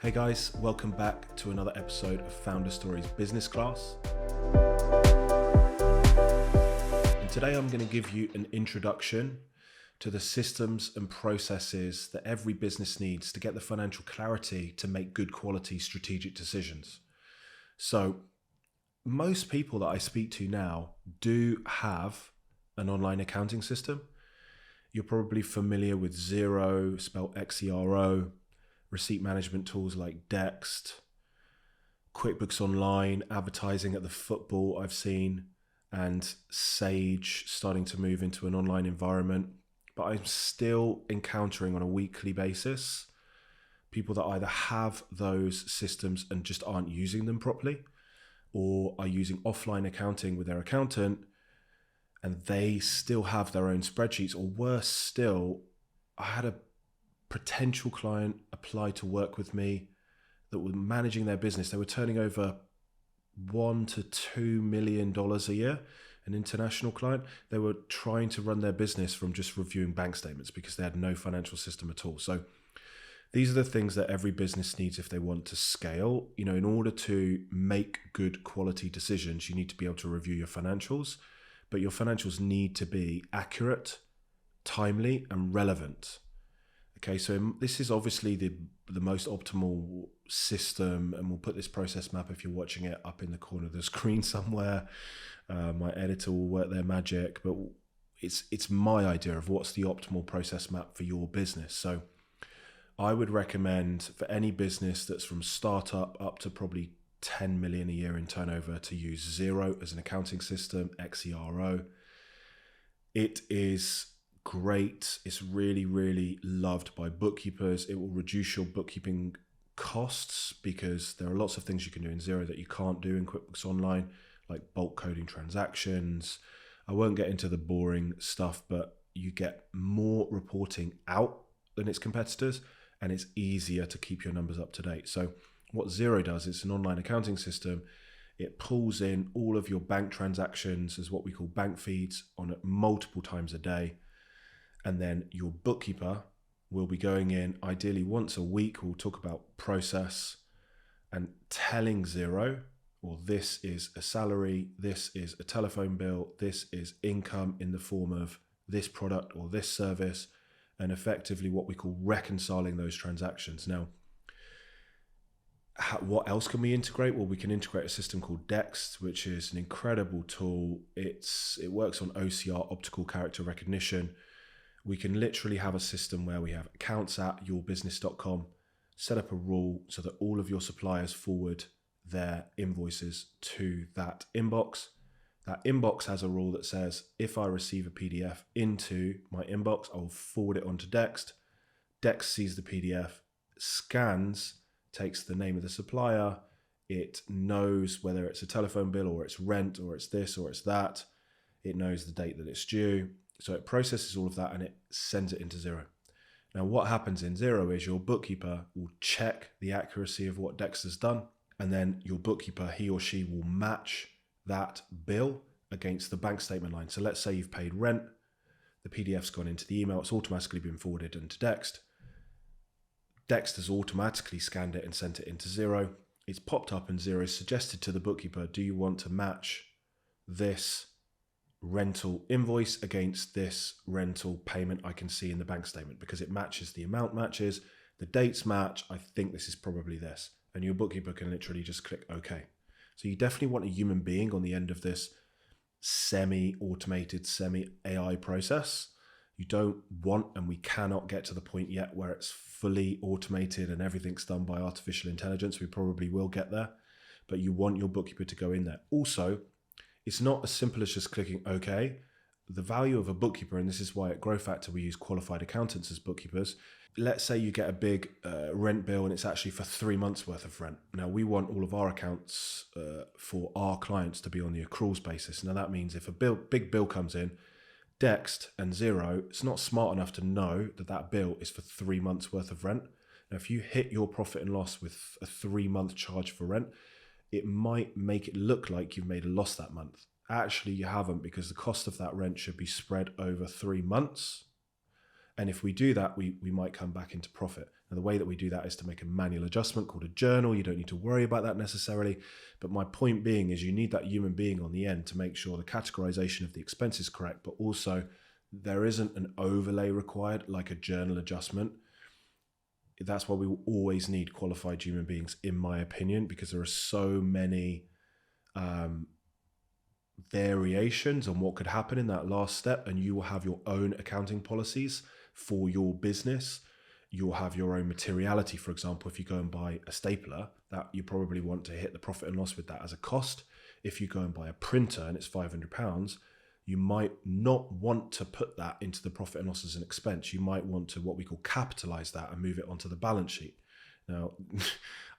Hey guys, welcome back to another episode of Founder Stories Business Class. And today I'm going to give you an introduction to the systems and processes that every business needs to get the financial clarity to make good quality strategic decisions. So most people that I speak to now do have an online accounting system. You're probably familiar with Xero, spelled Xero, receipt management tools like Dext, QuickBooks Online, advertising at the football I've seen, and Sage starting to move into an online environment. But I'm still encountering on a weekly basis people that either have those systems and just aren't using them properly, or are using offline accounting with their accountant and they still have their own spreadsheets. Or worse still, I had a potential client apply to work with me that were managing their business. They were turning over $1 to $2 million a year, an international client. They were trying to run their business from just reviewing bank statements because they had no financial system at all. So these are the things that every business needs if they want to scale. You know, in order to make good quality decisions, you need to be able to review your financials, but your financials need to be accurate, timely, and relevant. Okay, so this is obviously the most optimal system, and we'll put this process map, if you're watching it, up in the corner of the screen somewhere. My editor will work their magic, but it's my idea of what's the optimal process map for your business. So I would recommend for any business that's from startup up to probably 10 million a year in turnover to use Xero as an accounting system, Xero. It is great. It's really, really loved by bookkeepers. It will reduce your bookkeeping costs because there are lots of things you can do in Xero that you can't do in QuickBooks Online, like bulk coding transactions. I won't get into the boring stuff, but you get more reporting out than its competitors, and it's easier to keep your numbers up to date. So what Xero does, it's an online accounting system. It pulls in all of your bank transactions as what we call bank feeds on it multiple times a day. And then your bookkeeper will be going in ideally once a week. We'll talk about process and telling Xero, well, this is a salary, this is a telephone bill, this is income in the form of this product or this service, and effectively what we call reconciling those transactions. Now, what else can we integrate? Well, we can integrate a system called Dext, which is an incredible tool. It works on OCR, optical character recognition. We can literally have a system where we have accounts@yourbusiness.com, set up a rule so that all of your suppliers forward their invoices to that inbox. That inbox has a rule that says, if I receive a PDF into my inbox, I will forward it onto Dext. Dext sees the PDF, scans, takes the name of the supplier. It knows whether it's a telephone bill or it's rent or it's this or it's that. It knows the date that it's due. So it processes all of that and it sends it into Xero. Now what happens in Xero is your bookkeeper will check the accuracy of what Dext has done, and then your bookkeeper, he or she, will match that bill against the bank statement line. So let's say you've paid rent, the PDF's gone into the email, it's automatically been forwarded into Dext. Dext has automatically scanned it and sent it into Xero. It's popped up and Xero suggested to the bookkeeper, do you want to match this rental invoice against this rental payment I can see in the bank statement? Because it matches, the amount matches, the dates match, I think this is probably this. And your bookkeeper can literally just click OK. So you definitely want a human being on the end of this semi-automated, semi-AI process. You don't want, and we cannot get to the point yet where it's fully automated and everything's done by artificial intelligence. We probably will get there, but you want your bookkeeper to go in there. Also, it's not as simple as just clicking OK. The value of a bookkeeper, and this is why at Grow Factor we use qualified accountants as bookkeepers. Let's say you get a big rent bill and it's actually for 3 months worth of rent. Now we want all of our accounts for our clients to be on the accruals basis. Now that means if a big bill comes in, Dext and Xero, it's not smart enough to know that that bill is for 3 months worth of rent. Now if you hit your profit and loss with a 3-month charge for rent, it might make it look like you've made a loss that month. Actually, you haven't, because the cost of that rent should be spread over 3 months. And if we do that, we might come back into profit. Now, the way that we do that is to make a manual adjustment called a journal. You don't need to worry about that necessarily. But my point being is you need that human being on the end to make sure the categorization of the expense is correct, but also there isn't an overlay required like a journal adjustment. That's why we will always need qualified human beings, in my opinion, because there are so many variations on what could happen in that last step, and you will have your own accounting policies for your business. You'll have your own materiality. For example, if you go and buy a stapler, that you probably want to hit the profit and loss with that as a cost. If you go and buy a printer and it's £500, you might not want to put that into the profit and loss as an expense. You might want to what we call capitalize that and move it onto the balance sheet. Now,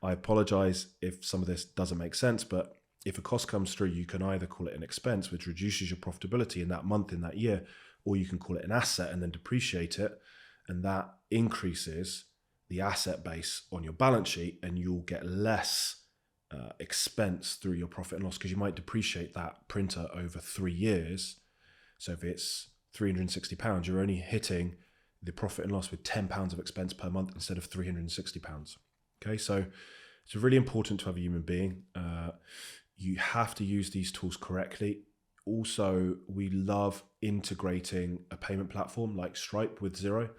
I apologize if some of this doesn't make sense, but if a cost comes through, you can either call it an expense, which reduces your profitability in that month, in that year, or you can call it an asset and then depreciate it. And that increases the asset base on your balance sheet, and you'll get less expense through your profit and loss because you might depreciate that printer over 3 years. So if it's £360, you're only hitting the profit and loss with £10 of expense per month instead of £360. Okay, so it's really important to have a human being. You have to use these tools correctly. Also, we love integrating a payment platform like Stripe with Xero.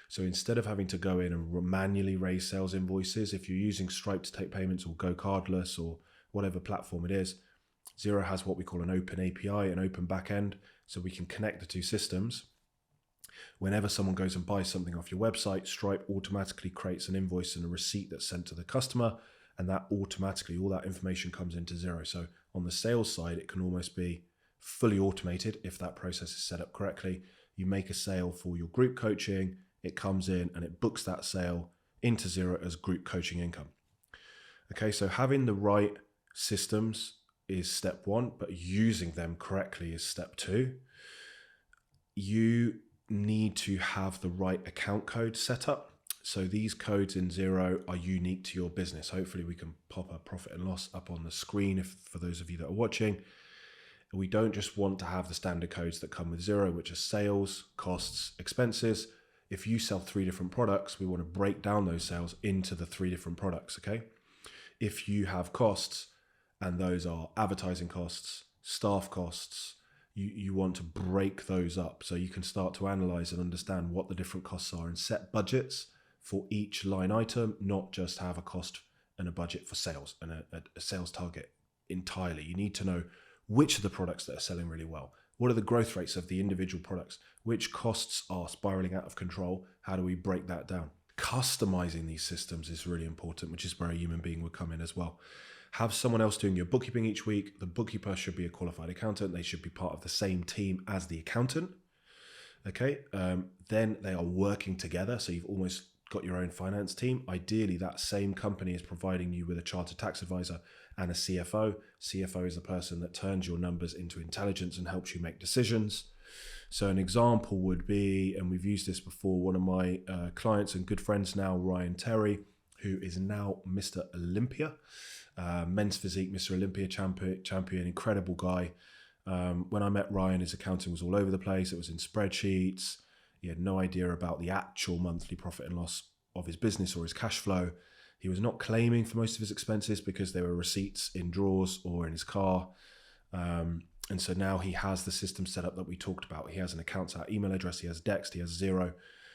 So instead of having to go in and manually raise sales invoices, if you're using Stripe to take payments or go cardless or whatever platform it is, Xero has what we call an open API, an open backend, so we can connect the two systems. Whenever someone goes and buys something off your website, Stripe automatically creates an invoice and a receipt that's sent to the customer, and that automatically, all that information comes into Xero. So on the sales side, it can almost be fully automated if that process is set up correctly. You make a sale for your group coaching, it comes in and it books that sale into Xero as group coaching income. Okay, so having the right systems is step one, but using them correctly is step two. You need to have the right account code set up. So these codes in Xero are unique to your business. Hopefully we can pop a profit and loss up on the screen for those of you that are watching. We don't just want to have the standard codes that come with Xero, which are sales, costs, expenses. If you sell 3 different products, we want to break down those sales into the 3 different products, okay? If you have costs, and those are advertising costs, staff costs, you want to break those up so you can start to analyze and understand what the different costs are and set budgets for each line item, not just have a cost and a budget for sales and a sales target entirely. You need to know which of the products that are selling really well. What are the growth rates of the individual products? Which costs are spiraling out of control? How do we break that down? Customizing these systems is really important, which is where a human being would come in as well. Have someone else doing your bookkeeping each week. The bookkeeper should be a qualified accountant. They should be part of the same team as the accountant. Okay, then they are working together. So you've almost got your own finance team. Ideally, that same company is providing you with a chartered tax advisor and a CFO. CFO is the person that turns your numbers into intelligence and helps you make decisions. So an example would be, and we've used this before, one of my clients and good friends now, Ryan Terry, who is now Mr. Olympia, men's physique, Mr. Olympia champion, incredible guy. When I met Ryan, his accounting was all over the place. It was in spreadsheets. He had no idea about the actual monthly profit and loss of his business or his cash flow. He was not claiming for most of his expenses because there were receipts in drawers or in his car. And so now he has the system set up that we talked about. He has an accounts at email address, he has Dext, he has Xero,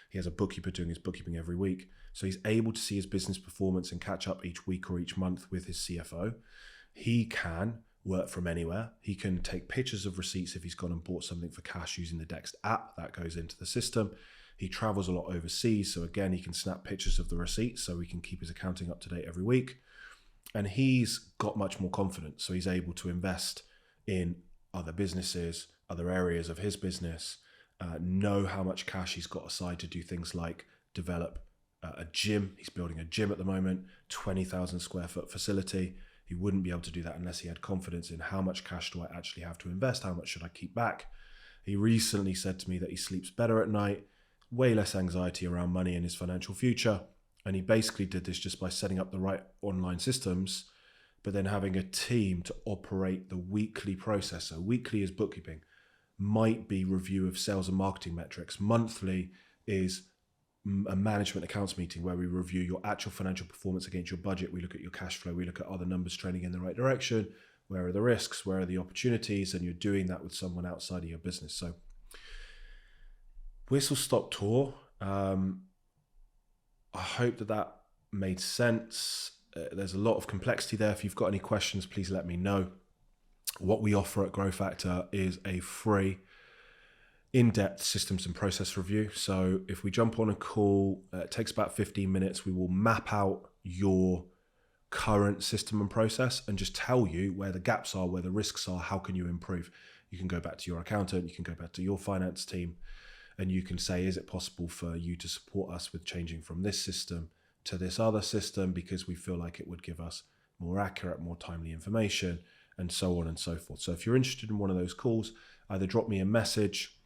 he has a bookkeeper doing his bookkeeping every week. So he's able to see his business performance and catch up each week or each month with his CFO. He can work from anywhere. He can take pictures of receipts if he's gone and bought something for cash using the Dext app that goes into the system. He travels a lot overseas. So again, he can snap pictures of the receipts so he can keep his accounting up to date every week. And he's got much more confidence. So he's able to invest in other businesses, other areas of his business, know how much cash he's got aside to do things like develop a gym. He's building a gym at the moment, 20,000 square foot facility. He wouldn't be able to do that unless he had confidence in how much cash do I actually have to invest? How much should I keep back? He recently said to me that he sleeps better at night, way less anxiety around money and his financial future. And he basically did this just by setting up the right online systems, but then having a team to operate the weekly process. So weekly is bookkeeping, might be review of sales and marketing metrics. Monthly is a management accounts meeting where we review your actual financial performance against your budget. We look at your cash flow. We look at, are the numbers trending in the right direction? Where are the risks? Where are the opportunities? And you're doing that with someone outside of your business. So whistle stop tour. I hope that made sense. There's a lot of complexity there. If you've got any questions, please let me know. What we offer at Grow Factor is a free in-depth systems and process review. So if we jump on a call, it takes about 15 minutes. We will map out your current system and process and just tell you where the gaps are, where the risks are, how can you improve. You can go back to your accountant, you can go back to your finance team, and you can say, is it possible for you to support us with changing from this system to this other system because we feel like it would give us more accurate, more timely information, and so on and so forth. So if you're interested in one of those calls, either drop me a message.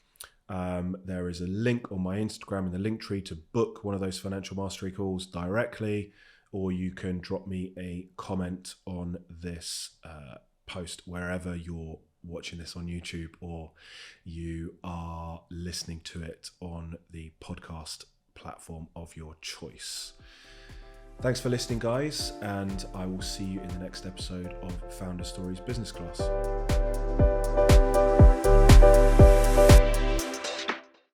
There is a link on my Instagram in the link tree to book one of those financial mastery calls directly, or you can drop me a comment on this post wherever you're watching this on YouTube or you are listening to it on the podcast platform of your choice. Thanks for listening, guys, and I will see you in the next episode of Founder Stories Business Class.